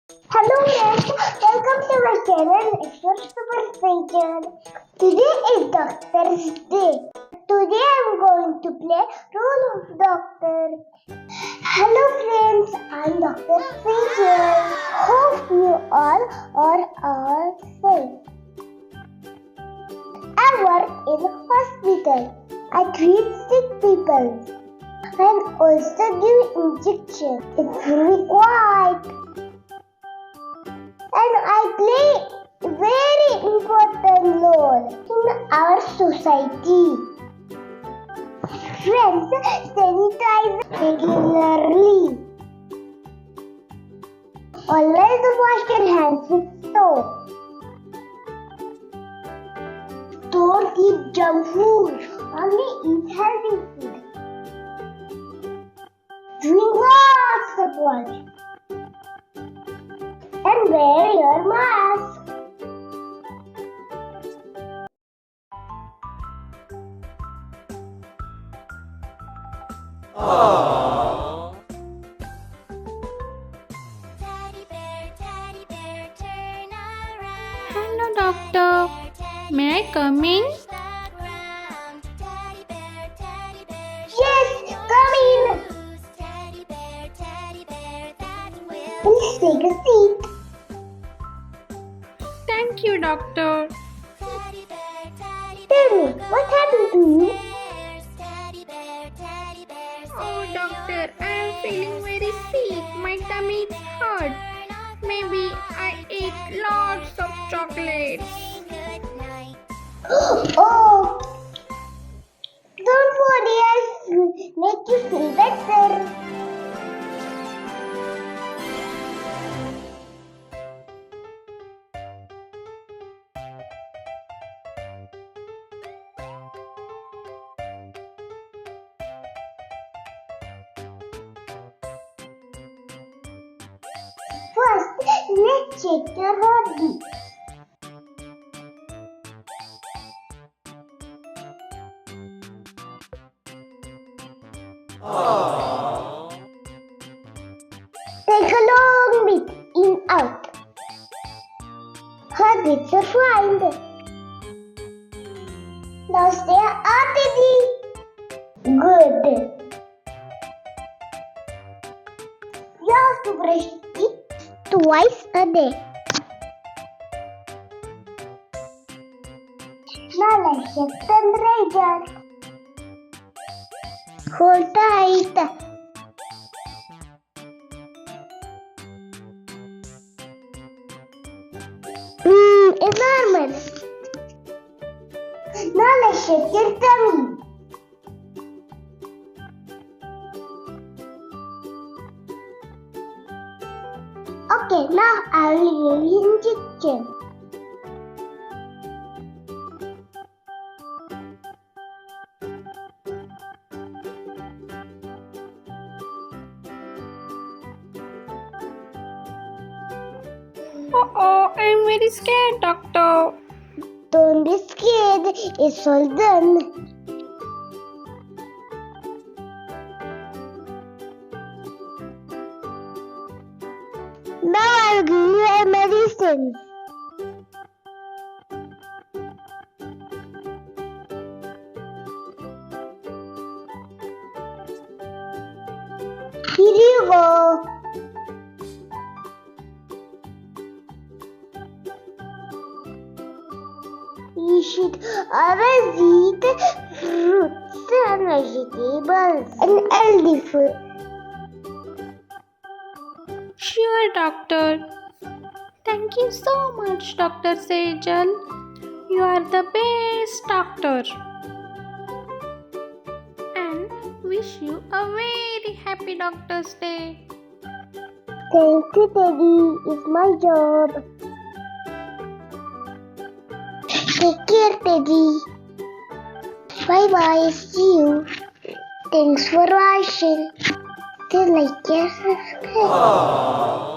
Hello friends, welcome to my channel Express Super Feature. Today is Doctor's Day. Today I am going to play role of doctor. Hello friends, I am Dr. Feature. Hope you all safe. I work in a hospital. I treat sick people and also give injection if required. And I play a very important role in our society. Friends, sanitize regularly. Always wash your hands with soap. Don't eat junk food. Only eat healthy food. Drink lots of water. And wear your mask. Aww. Hello, doctor. May I come in? Yes, come in. Please take a seat. Thank you, doctor. Tell me, what happened to you? Oh, doctor, I am feeling very sick. My tummy is hurt. Maybe I ate lots of chocolates. Oh, don't worry, I'll make you feel better. First, let's check your heartbeat. Aww. Take a long breath in out. Heartbeats are fine. Now stay steady. Good. You have to brush teeth twice a day. Now let's check temperature. Hold tight. It's normal. Now let's shake your tummy. Okay, now I will give you injection. Oh, I'm very scared, doctor. Don't be scared, it's all done. Now I'll give you a medicine. Here you go. You should always eat fruits and vegetables and healthy food. Sure, doctor. Thank you so much, Dr. Sejal. You are the best doctor. And wish you a very happy Doctor's Day. Thank you, Teddy. It's my job. Take care, Teddy. Bye bye. See you. Thanks for watching. Please like and subscribe. Aww.